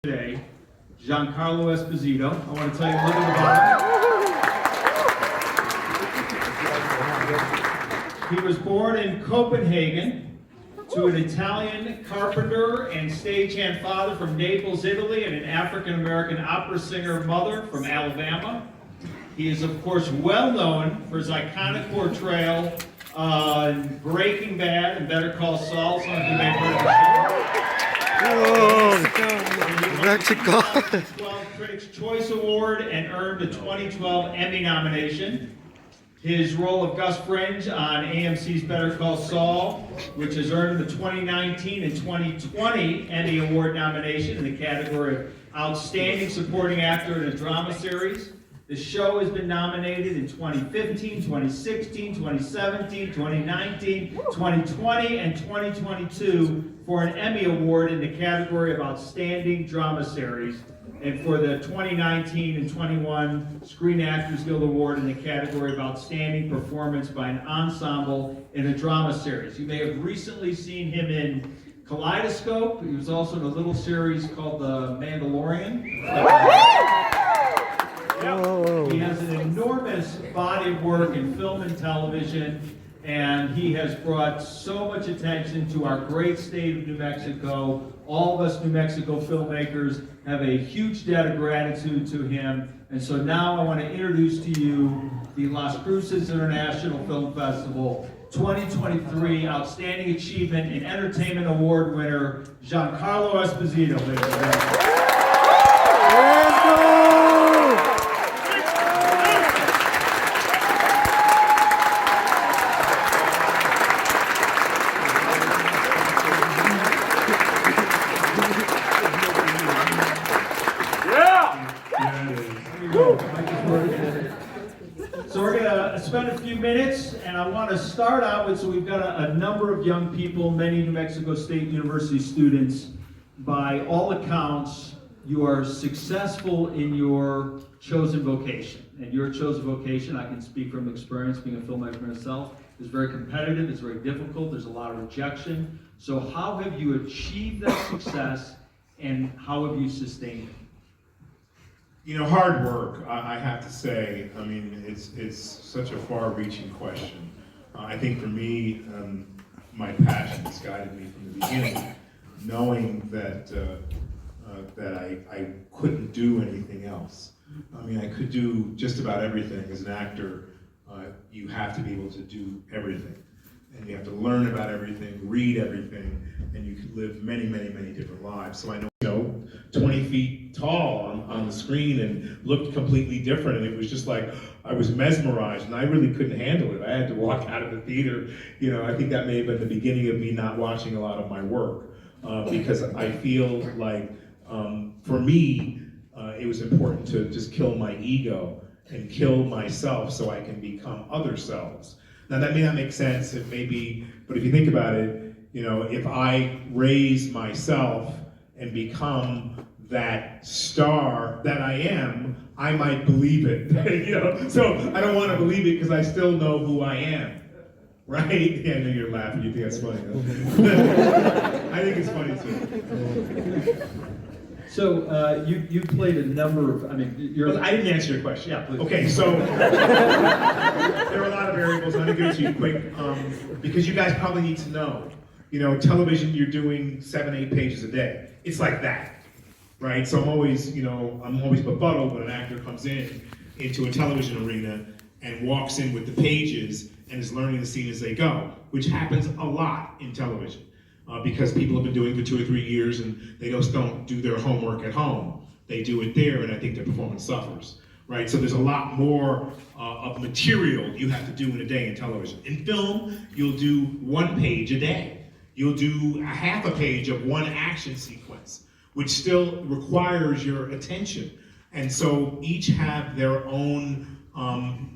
Today, Giancarlo Esposito. I want to tell you a little bit about him. He was born in Copenhagen to an Italian carpenter and stagehand father from Naples, Italy, and an African-American opera singer mother from Alabama. He is, of course, well known for his iconic portrayal in Breaking Bad and Better Call Saul. Some of you may have heard of the show. Mexico. 2012 Critics' Choice Award and earned a 2012 Emmy nomination. His role of Gus Fringe on AMC's Better Call Saul, which has earned the 2019 and 2020 Emmy Award nomination in the category of Outstanding Supporting Actor in a Drama Series. The show has been nominated in 2015, 2016, 2017, 2019, 2020, and 2022 for an Emmy Award in the category of Outstanding Drama Series, and for the 2019 and 21 Screen Actors Guild Award in the category of Outstanding Performance by an Ensemble in a Drama Series. You may have recently seen him in Kaleidoscope. He was also in a little series called The Mandalorian. He has an enormous body of work in film and television, and he has brought so much attention to our great state of New Mexico. All of us New Mexico filmmakers have a huge debt of gratitude to him. And so now I want to introduce to you the Las Cruces International Film Festival 2023 Outstanding Achievement in Entertainment Award winner, Giancarlo Esposito. Ladies and gentlemen. So we're going to spend a few minutes, and I want to start out with, so we've got a number of young people, many New Mexico State University students. By all accounts, you are successful in your chosen vocation. And your chosen vocation, I can speak from experience being a filmmaker myself, is very competitive, it's very difficult, there's a lot of rejection. So how have you achieved that success, and how have you sustained it? You know, hard work, I have to say. I mean, it's such a far-reaching question. I think for me, my passion has guided me from the beginning, knowing that I couldn't do anything else. I mean, I could do just about everything. As an actor, you have to be able to do everything. And you have to learn about everything, read everything, and you can live many, many, many different lives. So I know, 20 feet tall on the screen and looked completely different, and it was just like, I was mesmerized, and I really couldn't handle it. I had to walk out of the theater. I think that may have been the beginning of me not watching a lot of my work, because I feel like, for me, it was important to just kill my ego and kill myself so I can become other selves. Now that may not make sense, it may be, but if you think about it, if I raise myself and become that star that I am, I might believe it. So I don't want to believe it because I still know who I am, right? Yeah, I know you're laughing. You think that's funny, huh? I think it's funny too. So you played a number of, I didn't answer your question. Yeah, please. Okay, so there are a lot of variables. I'm going to give it to you quick because you guys probably need to know. Television, you're doing 7-8 pages a day. It's like that, right? So I'm always befuddled when an actor comes into a television arena and walks in with the pages and is learning the scene as they go, which happens a lot in television. Because people have been doing it for 2 or 3 years and they just don't do their homework at home. They do it there, and I think their performance suffers, right? So there's a lot more of material you have to do in a day in television. In film, you'll do 1 page a day. You'll do a half a page of one action sequence, which still requires your attention. And so each have their own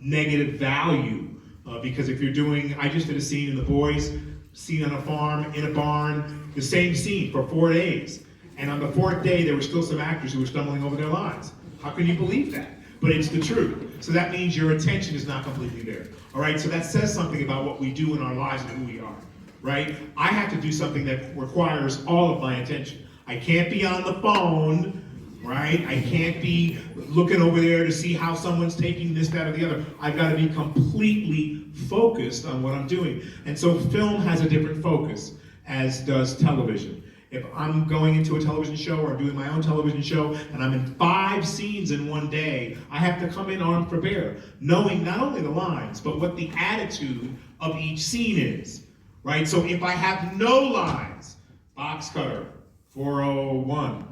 negative value, because if you're doing, I just did a scene in The Boys, scene on a farm, in a barn, the same scene for 4 days. And on the 4th day, there were still some actors who were stumbling over their lines. How can you believe that? But it's the truth. So that means your attention is not completely there. All right, so that says something about what we do in our lives and who we are, right? I have to do something that requires all of my attention. I can't be on the phone, right? I can't be looking over there to see how someone's taking this, that, or the other. I've got to be completely focused on what I'm doing. And so film has a different focus, as does television. If I'm going into a television show or I'm doing my own television show and I'm in 5 scenes in one day, I have to come in armed for bear, knowing not only the lines, but what the attitude of each scene is, right? So if I have no lines, Box Cutter, 401,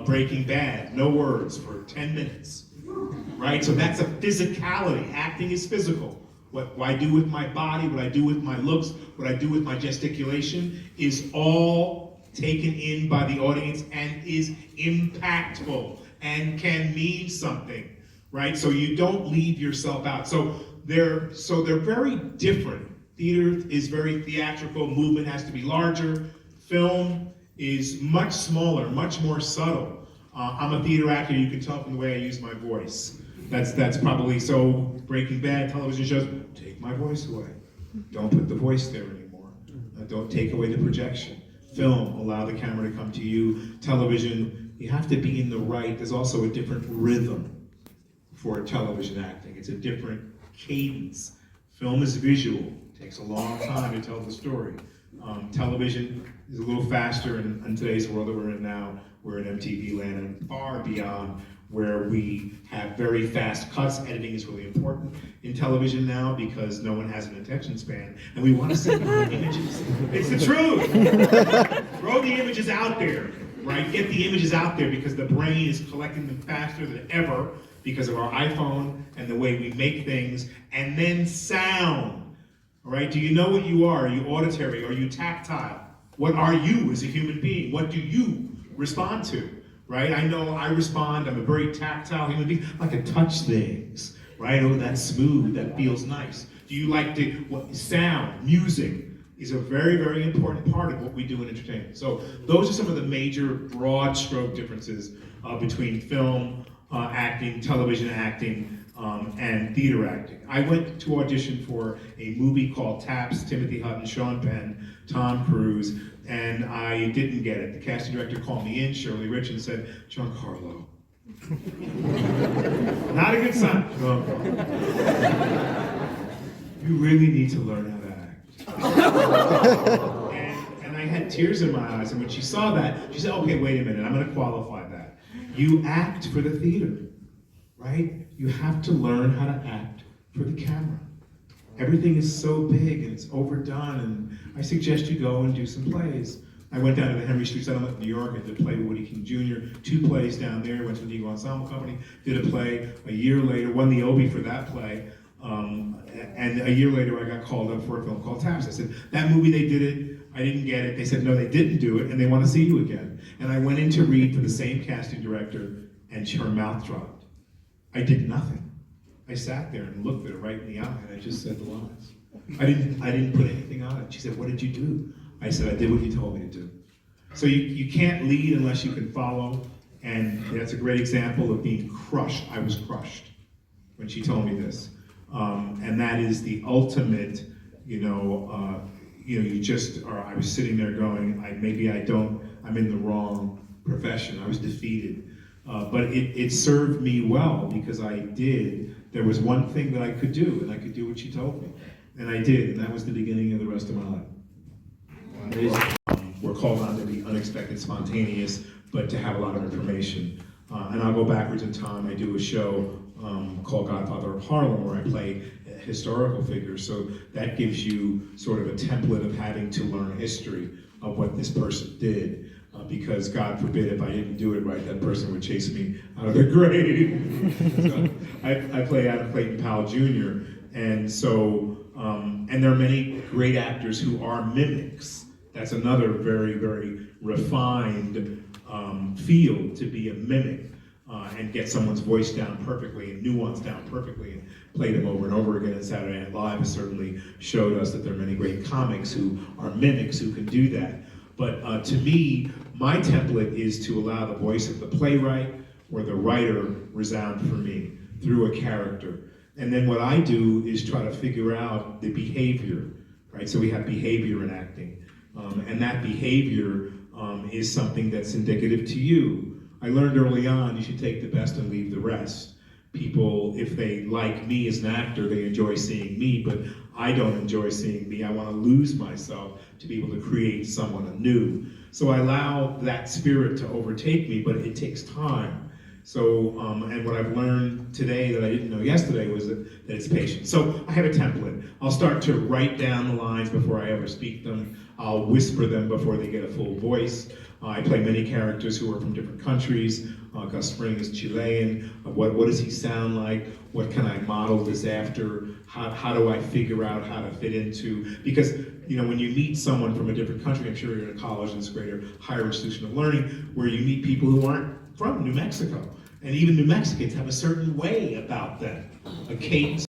Breaking Bad, no words for 10 minutes, right? So that's a physicality. Acting is physical. What I do with my body, what I do with my looks, what I do with my gesticulation is all taken in by the audience and is impactful and can mean something, right? So you don't leave yourself out. So they're very different. Theater is very theatrical, movement has to be larger. Film is much smaller, much more subtle. I'm a theater actor, you can tell from the way I use my voice. That's probably so. Breaking Bad, television shows, take my voice away. Don't put the voice there anymore. Don't take away the projection. Film, allow the camera to come to you. Television, you have to be in the right. There's also a different rhythm for television acting. It's a different cadence. Film is visual. It takes a long time to tell the story. Television is a little faster in today's world that we're in now. We're in MTV land and far beyond, where we have very fast cuts. Editing is really important in television now because no one has an attention span, and we want to see images. It's the truth. Throw the images out there, right? Get the images out there because the brain is collecting them faster than ever because of our iPhone and the way we make things. And then sound, all right? Do you know what you are? Are you auditory? Are you tactile? What are you as a human being? What do you respond to? Right? I know I respond, I'm a very tactile human being. I like to touch things, right? Oh, that's smooth, that feels nice. Do you like sound, music is a very, very important part of what we do in entertainment. So those are some of the major broad stroke differences between film acting, television acting, and theater acting. I went to audition for a movie called Taps, Timothy Hutton, Sean Penn, Tom Cruise, and I didn't get it. The casting director called me in, Shirley Rich, and said, Giancarlo. Not a good sign. You really need to learn how to act. and I had tears in my eyes, and when she saw that, she said, okay, wait a minute, I'm gonna qualify that. You act for the theater, right? You have to learn how to act for the camera. Everything is so big and it's overdone, and I suggest you go and do some plays. I went down to the Henry Street Settlement in New York and did a play with Woody King Jr., 2 plays down there, went to the Negro Ensemble Company, did a play a year later, won the Obie for that play, and a year later I got called up for a film called Taps. I said, that movie, they did it, I didn't get it. They said, no, they didn't do it, and they want to see you again. And I went in to read for the same casting director, and her mouth dropped. I did nothing. I sat there and looked at her right in the eye, and I just said the lines. I didn't put anything on it. She said, what did you do? I said, I did what you told me to do. So you can't lead unless you can follow, and that's a great example of being crushed. I was crushed when she told me this. And that is the ultimate, you just are, I was sitting there going, I'm in the wrong profession. I was defeated. But it served me well because there was one thing that I could do, and I could do what she told me. And I did, and that was the beginning of the rest of my life. We're called on to be unexpected, spontaneous, but to have a lot of information. And I'll go backwards in time. I do a show called Godfather of Harlem, where I play historical figures. So that gives you sort of a template of having to learn history of what this person did. Because God forbid if I didn't do it right, that person would chase me out of the grave. So I play Adam Clayton Powell Jr. And so, and there are many great actors who are mimics. That's another very, very refined field, to be a mimic and get someone's voice down perfectly and nuance down perfectly and play them over and over again. And Saturday Night Live has certainly showed us that there are many great comics who are mimics who can do that. But to me, my template is to allow the voice of the playwright or the writer resound for me through a character. And then what I do is try to figure out the behavior, right? So we have behavior in acting. And that behavior is something that's indicative to you. I learned early on you should take the best and leave the rest. People, if they like me as an actor, they enjoy seeing me, but I don't enjoy seeing me. I want to lose myself to be able to create someone anew. So I allow that spirit to overtake me, but it takes time. So, and what I've learned today that I didn't know yesterday was that it's patience. So I have a template. I'll start to write down the lines before I ever speak them. I'll whisper them before they get a full voice. I play many characters who are from different countries. Gus Fring is Chilean. What does he sound like? What can I model this after? How do I figure out how to fit into? Because when you meet someone from a different country, I'm sure you're in a college and it's a greater higher institution of learning, where you meet people who aren't from New Mexico. And even New Mexicans have a certain way about them, a cadence.